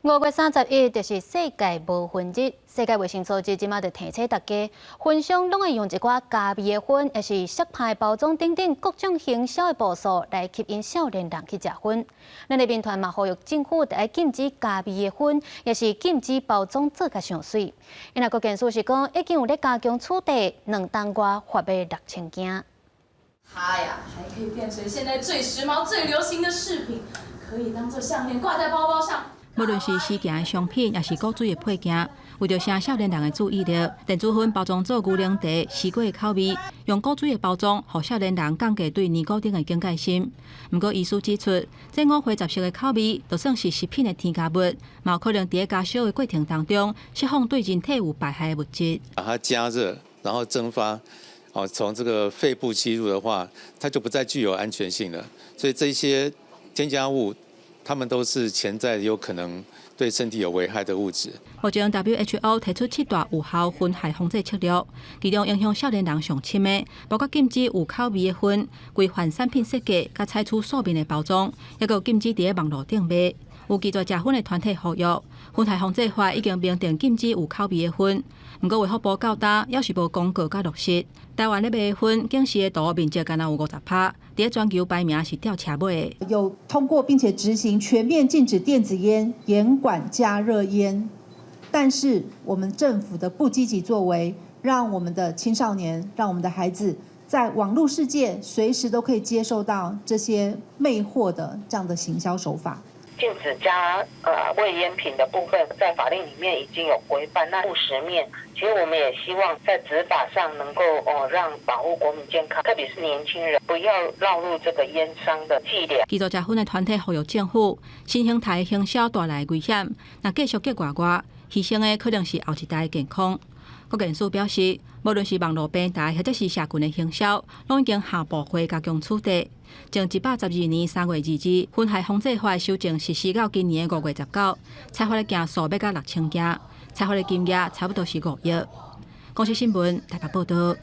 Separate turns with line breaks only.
5月31就是世界无烟日，世界卫生组织即马就提醒大家，烟商拢会用一寡加味的烟，也是色派包装等等各种行销的步数来吸引少年人去食烟。咱的民团嘛呼吁政府得禁止加味的烟，也是禁止包装做甲上水。因那个件事是讲，已经有咧加强处罚，2当外罚要6000件。
它呀，还可以变成现在最时髦、最流行的饰品，可以当做项链挂在包包上。
无论是时行的商品，也是果水的配件，为着省少年人的注意力，电子烟包装做牛奶茶、西瓜的口味，用果水的包装，让少年人降低对尼古丁的警戒心。不过，医师指出，这5花杂色的口味，就算是食品的添加物，嘛有可能在加烧的过程当中，释放对人体有败害的物质。
把它加热，然后蒸发，从这个肺部吸入的话，它就不再具有安全性了。所以这些添加物。 它们都是潜在有可能对身体有危害的物质。
目前 WHO 提出7大有效烟害防治策略，其中影响少年人上深的，包括禁止有口味的烟、规范产品设计，甲采取素面的包装，也有禁止伫网络顶卖。有拒绝食烟的团体呼吁，烟害防治法已经明定禁止有口味的烟，不过卫福部到今要是无公告甲落实。台湾咧卖的烟，竟时的度面积敢若有50%，伫全球排名是吊车尾的。
有通过并且执行全面禁止电子烟、严管加热烟，但是我们政府的不积极作为，让我们的青少年、让我们的孩子在网络世界随时都可以接受到这些魅惑的这样的行销手法。
禁止加味烟品的部分，在法令里面已经有规范。那务实面，其实我们也希望在执法上能够让保护国民健康，特别是年轻人，不要落入这个烟商的伎俩。
拒绝食烟的团体呼吁政府，新形态行销带来危险，若继续结外挂，牺牲的可能是后一代的健康。国建署表示，无论是网络平台或者是社群的行销，拢已经下部会加强处罚。从112年3月2日，烟害防治法修正实施到今年5月19，采发的件数要到6000件，采发的金额差不多是5亿。公司新闻台北报道。